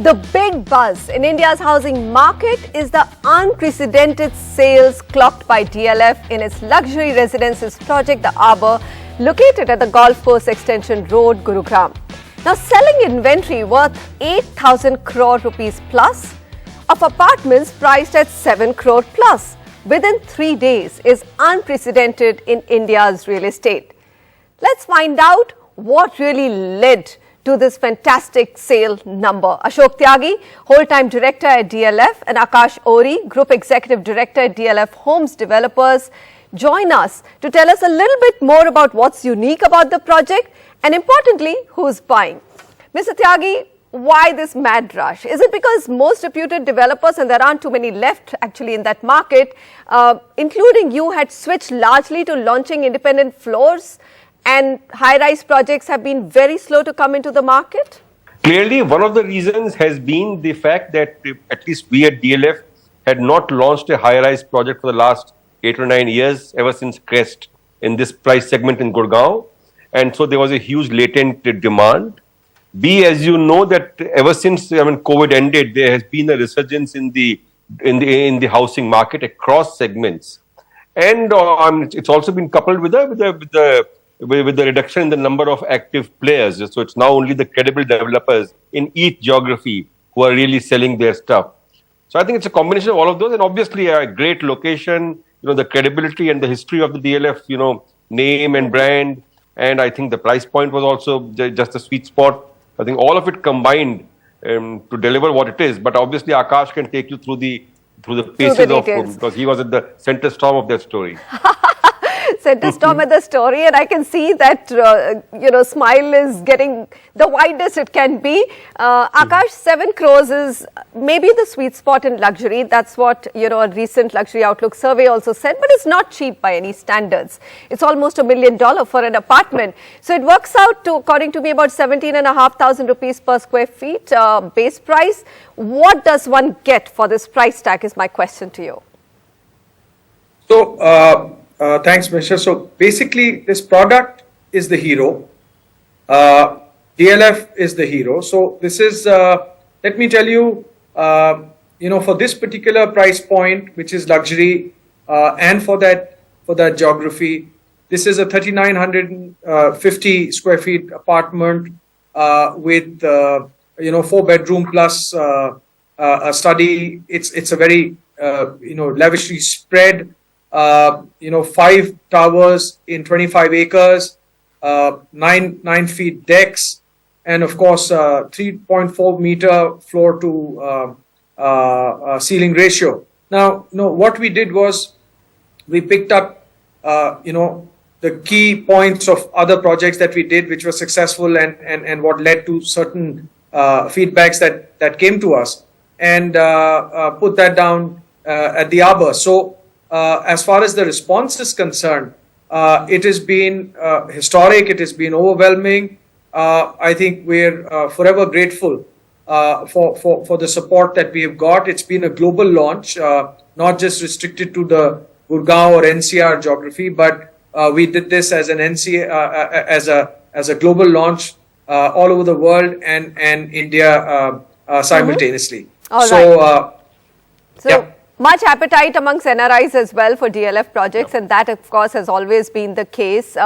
The big buzz in India's housing market is the unprecedented sales clocked by DLF in its luxury residences project, The Arbour, located at the Golf Course Extension Road, Gurugram. Now, selling inventory worth 8,000 crore rupees plus of apartments priced at 7 crore plus within 3 days is unprecedented in India's real estate. Let's find out what really led to this fantastic sale number. Ashok Tyagi, whole-time director at DLF, and Aakash Ohri, group executive director at DLF Homes Developers, join us to tell us a little bit more about what's unique about the project and, importantly, who's buying. Mr. Tyagi, why this mad rush? Is it because most reputed developers, and there aren't too many left actually in that market, including you, had switched largely to launching independent floors, and high-rise projects have been very slow to come into the market? Clearly, one of the reasons has been the fact that at least we at DLF had not launched a high-rise project for the last 8 or 9 years, ever since Crest, in this price segment in Gurgaon. And so there was a huge latent demand. B, as you know, that ever since COVID ended, there has been a resurgence in the housing market across segments. And it's also been coupled with the reduction in the number of active players. So it's now only the credible developers in each geography who are really selling their stuff. So I think it's a combination of all of those, and obviously a great location, the credibility and the history of the DLF, name and brand. And I think the price point was also just a sweet spot. I think all of it combined to deliver what it is. But obviously Aakash can take you through the paces of, because he was at the center storm of that story. Center storm at the story, and I can see that smile is getting the widest it can be. Aakash, 7 crores is maybe the sweet spot in luxury. That's what a recent luxury outlook survey also said, but it's not cheap by any standards. It's almost $1 million for an apartment. So it works out to, according to me, about 17,500 rupees per square feet base price. What does one get for this price tag is my question to you. So thanks, Manisha. So basically, this product is the hero. DLF is the hero. So this is, let me tell you, for this particular price point, which is luxury, and for that geography, this is a 3,950 square feet apartment with 4 bedroom plus a study. It's a very lavishly spread. 5 towers in 25 acres, 9 feet decks, and of course 3.4 meter floor to ceiling ratio. Now, what we did was we picked up, the key points of other projects that we did, which were successful, and what led to certain feedbacks that came to us, and put that down at the Arbour. So, as far as the response is concerned, it has been historic. It has been overwhelming. I think we're forever grateful for the support that we have got. It's been a global launch, not just restricted to the Gurgaon or NCR geography, but we did this as an as a global launch all over the world and India simultaneously. So. Yeah. Much appetite amongst NRIs as well for DLF projects, and that, of course, has always been the case.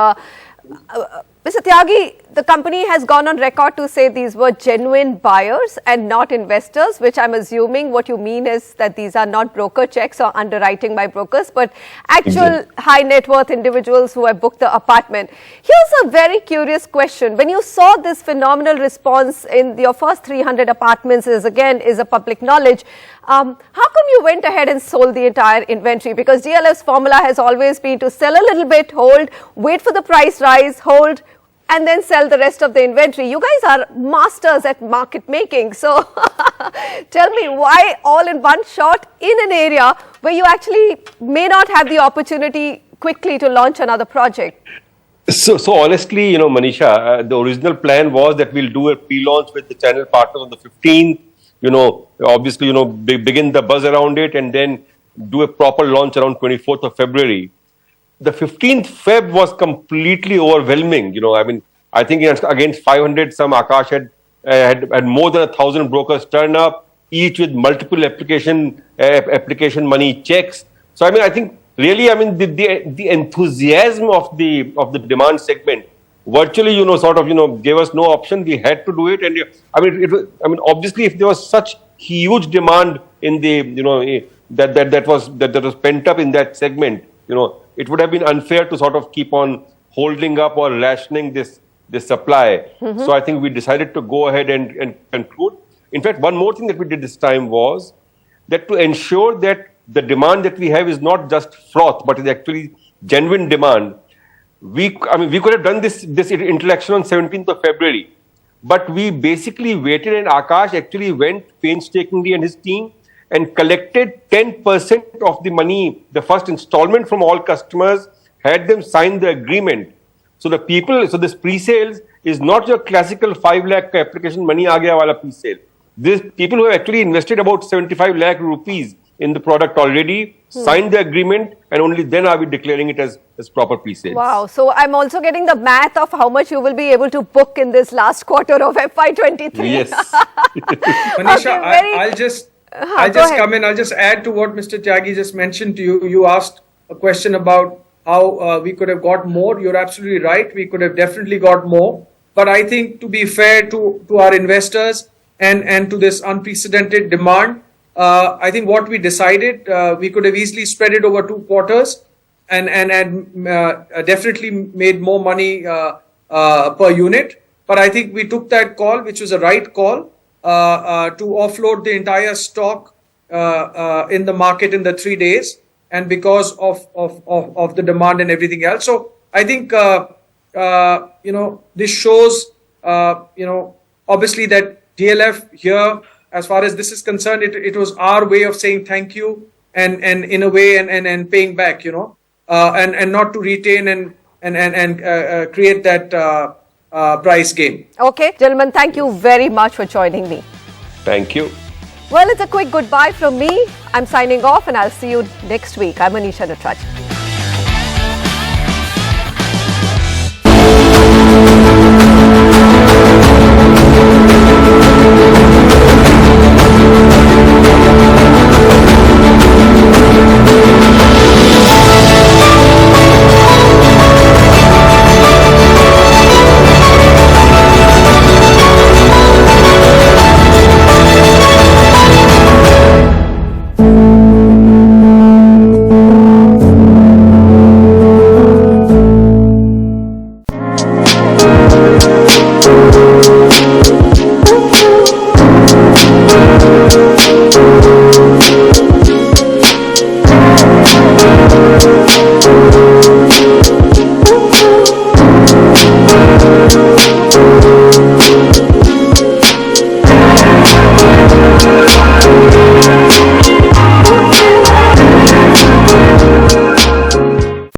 Mr. Tyagi, the company has gone on record to say these were genuine buyers and not investors, which I'm assuming what you mean is that these are not broker checks or underwriting by brokers, but actual high net worth individuals who have booked the apartment. Here's a very curious question. When you saw this phenomenal response in your first 300 apartments, is a public knowledge, how come you went ahead and sold the entire inventory? Because DLF's formula has always been to sell a little bit, hold, wait for the price rise, hold, and then sell the rest of the inventory. You guys are masters at market making. So tell me, why all in one shot in an area where you actually may not have the opportunity quickly to launch another project? So honestly, Manisha, the original plan was that we'll do a pre-launch with the channel partners on the 15th. Obviously, begin the buzz around it and then do a proper launch around 24th of February. The 15th Feb was completely overwhelming. I think against 500, some Aakash had more than 1,000 brokers turn up, each with multiple application money checks. So I think really, the enthusiasm of the demand segment virtually, gave us no option. We had to do it, and obviously, if there was such huge demand in the, that was pent up in that segment, it would have been unfair to sort of keep on holding up or rationing this supply. So I think we decided to go ahead and conclude. In fact, one more thing that we did this time was that to ensure that the demand that we have is not just froth, but is actually genuine demand. We could have done this interaction on 17th of February, but we basically waited, and Aakash actually went painstakingly and his team and collected 10% of the money, the first installment from all customers, had them sign the agreement. So this pre-sales is not your classical 5 lakh application money aa gaya wala pre-sale. These people who have actually invested about 75 lakh rupees in the product already, signed the agreement, and only then are we declaring it as proper pre-sales. Wow. So I'm also getting the math of how much you will be able to book in this last quarter of FY23. Yes. Manisha, Okay, I'll just come in. I'll just add to what Mr. Tyagi just mentioned to you. You asked a question about how we could have got more. You're absolutely right. We could have definitely got more. But I think, to be fair to our investors and to this unprecedented demand, I think what we decided, we could have easily spread it over 2 quarters and definitely made more money per unit. But I think we took that call, which was a right call, to offload the entire stock in the market in the 3 days, and because of the demand and everything else. So I think this shows obviously that DLF here, as far as this is concerned, it was our way of saying thank you and in a way and paying back, and not to retain and create that price gain. Okay, gentlemen, thank you very much for joining me. Thank you. Well, it's a quick goodbye from me. I'm signing off, and I'll see you next week. I'm Manisha Natarajan.